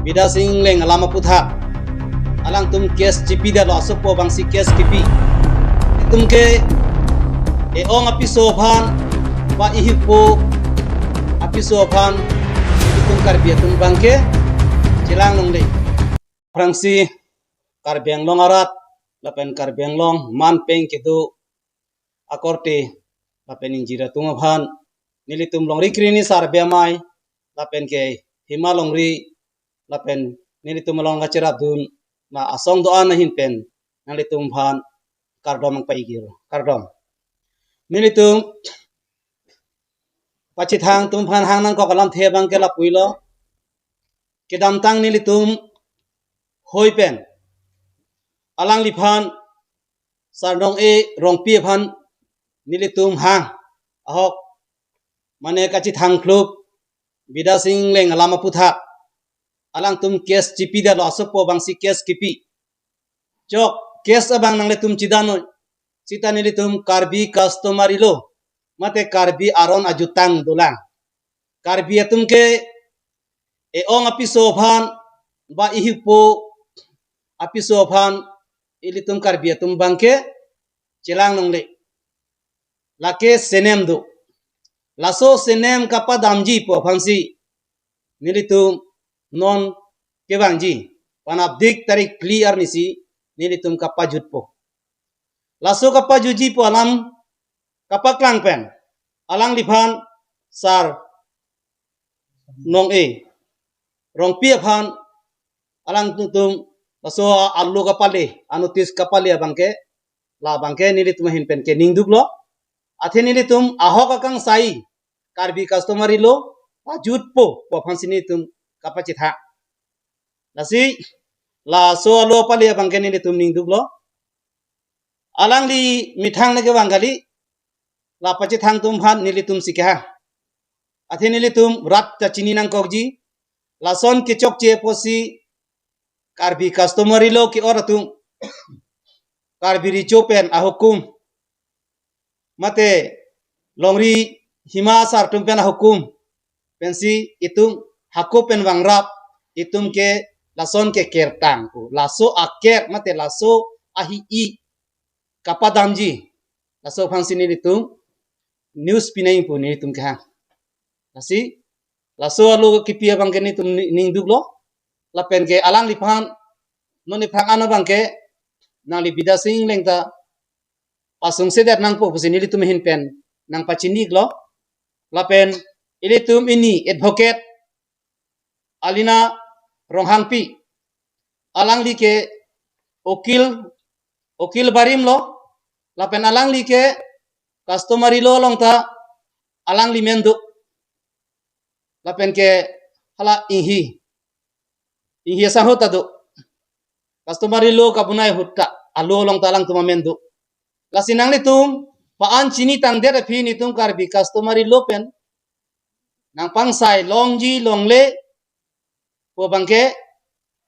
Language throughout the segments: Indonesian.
bida sing leng alama putha alang tum kes cipi da lo asopo bangsi kes kipi tum ke e ong apiso phan ba ihipo apiso phan tum karbia tum bangke cilang nong le prangsi karbeng long arat lapen karbeng long man peng kedu akorte lapen injira tunga phan nilitum long rikrini sar bemai lapen ke himalong ri lapen nilitum long ngacerap dun na asong doan na hinpen nalitum phan kardom ang paigir kardom nilitum pachithang tum phan hang nang ko kalam thebang ke lapuilo kedam tang nilitum hoipen alang liphan sarnong e rong pi phan nilitum hang ahok mane kachithang klub bida sing leng alama putha alang tum kes cipi da lo asopo bangsi kes kipi jok kes abang nang letum cidano cita nilitum karbi customary lo mate karbi aron ajutang dolang karbi atum ke e ong apiso phan ba ihipo apiso phan ilitum karbi atum bangke cilang nong le lake senem do laso senem kapadamji po phansi nilitum non kebangji panabdik tarik clear nisi nilitum kapajut po laso kapajuji po alam kapaklang pen alang liphan sar nong e rong pia phan alang tutum laso allu kapale anutis kapale bangke la bangke nilitum hin pen ke ningduk lo athe nilitum ahok akang sai karbi customary lo ajut po phansi nilitum kapacitha nasi la so alo pale bangke nilitum ningduk lo alang li mithang nage bangali la pachithang tum phan nilitum sikha athe nilitum rat chini nang kokji lason kichok che posi karbi customary lo ki oratum karbi richopen ahukum mate longri hima sar tumpen ahukum pensi itum hakopen wangrap itum ke lason ke kertang ku laso aker mate laso ahi i kapadamji laso phansi nilitum news pinai pu nilitum kha nasi laso alu kipia bangke nitum ningduk lo lapen ke alang liphan noni phang ana bangke nang li bida sing lengta pasung sedat nang po pusin nilitum hin pen nang pachinik lo lapen ilitum ini advocate alina ronghangpi alang like okil barim lo lapen alang like customary lo longta alang limendo lapen ke hala inhi sahut ado customary lo kabunai hutta alo longta alang tumamendo lasinang litum paan chini tang der phi nitum karbi customary lo pen nang pangsai longji longle po bangke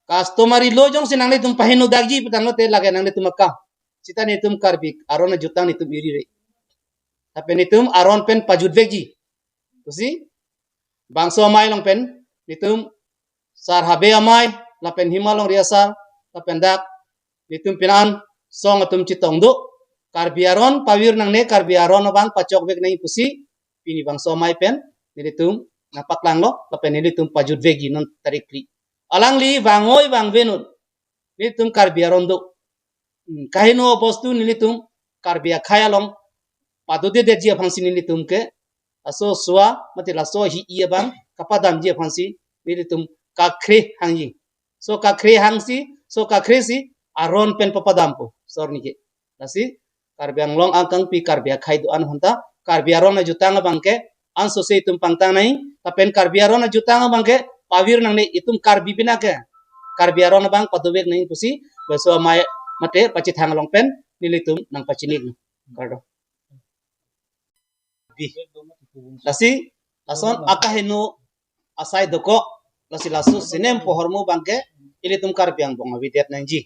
customary lo jong sinang litum pahinu dagji petang te lage nang litum akka cita nitum karbi aron jutang nitum iri re tapi nitum aron pen pajut veji tusi bangso mai long pen nitum sar habe amai lapen himalong riasa lapen dak nitum pinan song atum citong do karbi aron pawir nang ne karbi aron bang pacok veg nai pusi pini bangso mai pen nilitum napak lang lo lapen nilitum pajut vegi non tarikli alang li bangoy bang venut nilitum karbi aron do kahino bostu nilitum karbi khaya long padude de jia phangsi nilitum ke aso suwa mati laso hi iya bang kapadam jia phangsi nilitum kakre hangji so kakre hangsi so kakre si aron pen papadam po sorni ke nasi karbiang long angkang pi karbia khai do an hanta karbiaron na jutang bangke an so se tum pangtang nai tapen karbiaron na jutang bangke pawir nang ne itum karbi bina ke karbiaron bang padubek nai pusi beso mai mate pachithang long pen nilitum nang pachinik kardo lasi lason akaheno asai doko lasi lasu sinem pohormu bangke ilitum karbiang bong avidet nangji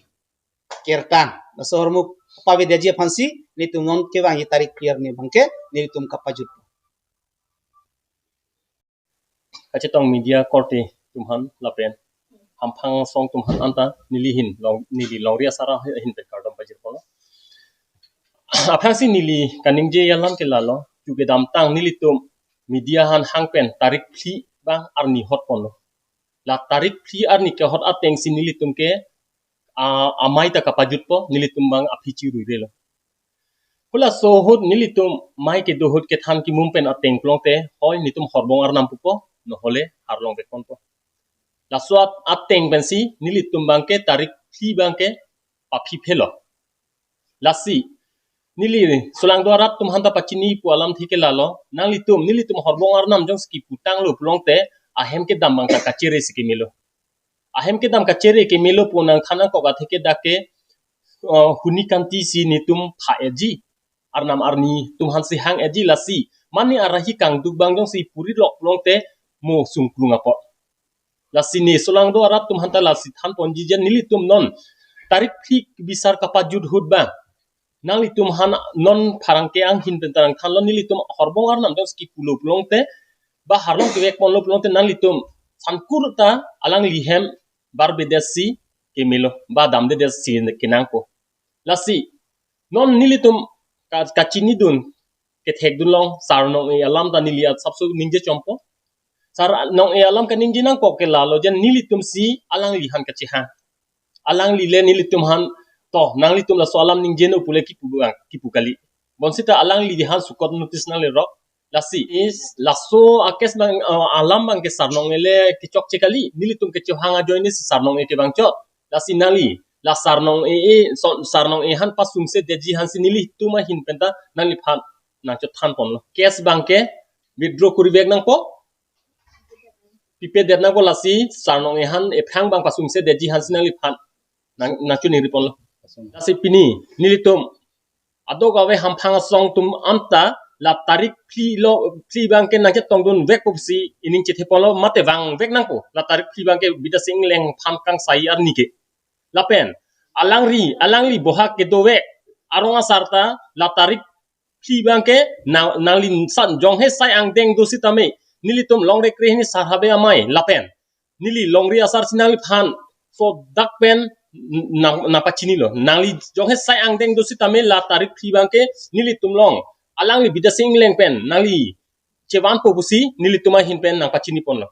kertan laso hormu pavideji phansi nitum non ke bangi tarik clear ni bangke nilitum kapajut Kacetong media korte tumhan lapen hampang song tum han anta nilihin long ria sara hin pe kardom pajir polo aphang si nili kaning je yalam ke lalo juge dam tang nilitum media han hangpen tarik phi bang arni hot polo la tarik phi arni ke hot ateng si nilitum ke amai ta kapajut po nilitum bang aphichi ruirelo pula sohut nilitum mai ke dohut ke than ki mumpen ateng plongte hoi nitum horbong ar nampu po no hole harlong be konpo la swat ateng bensi nilitum bangke tarik phi bangke aphi phelo lasi nili sulang doarap tum hanta pachini pu alam thike lalo nilitum horbong ar nam jong ski putang lo plongte ahem ke dam bangka kachere sikimelo ahem ke dam kachere ke melo punang thana ko ga theke dake hunikanti si nitum pha eji arnam arni tum hansi hang eji lasi mani arahi kang dugbang jong si puri lok plongte mo sungklung apo lasi ni sulang do arap tum hanta lasi than ponji jen nilitum non tarik phik bisar kapajud hudba nalitum han non pharangke ang hin pentarang thanlo nilitum horbong arnam jong ski pulo plongte ba harlong ke pon lo plongte nalitum sankurta alang lihem barbedesi kemelo ba damde des sin kenangko lasi non nilitum kachini dun ke thek dun long sar nong e alam ta nilia sabsu ningje chompo sar nong e alam ka ningji nang ko ke lalo jen nilitum si alang lihan ka chiha alang li le nilitum han to nang litum la so alam ningje no pule ki pukali bonsita alang li han sukot notice na le rok lasi is laso akes bang alam bang ke sar nong ele ki chok chekali nilitum ke chhanga joini sar nong e ke bang chot lasi nali la sarnong e han pasung se deji han sinili tuma hin penta nali phan nang cho than pon cash banke withdraw kuri beg nang po pipe der nang ko lasi sarnong e han e phang bang pasung se deji han sinali phan nang chu ni ripon lasi pini nilitum ado gawe ham phang song tum amta la tarik pli banke nang che tong dun vek popsi ining che thepolo mate wang vek nang po la tarik pli banke bidasing leng pham kang sai ar nike lapen alangri bohak ke dowe aronga sarta la tarik phi bangke nalin san jong he sai ang deng dosi tame nilitum long re krehni sarhabe amai lapen nili longri asar sinali phan so dakpen na pachini lo nali jong he sai ang deng dosi tame la tarik phi bangke nilitum long alangri bidasing leng pen nali chewan popusi nilituma hin pen na pachini pon lo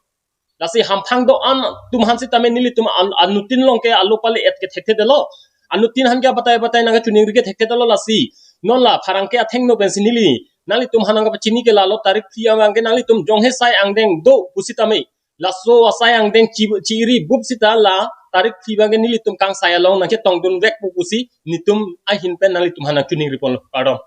lasi hamphang do an tum hansi tame nilitum anutin longke alu pale et ke thekte delo anutin han kya batai naga chuning rike thekte delo lasi non la pharangke atheng no bensi nili nalitum hananga pachini ke lalo tarik phia angke nalitum jonghe sai angdeng do pusitame laso asai angdeng chiri bupsita la tarik phia angke nilitum kang sai along na ke tongdun vek pusi nitum a hin pen nalitum hana chuning ripol pardon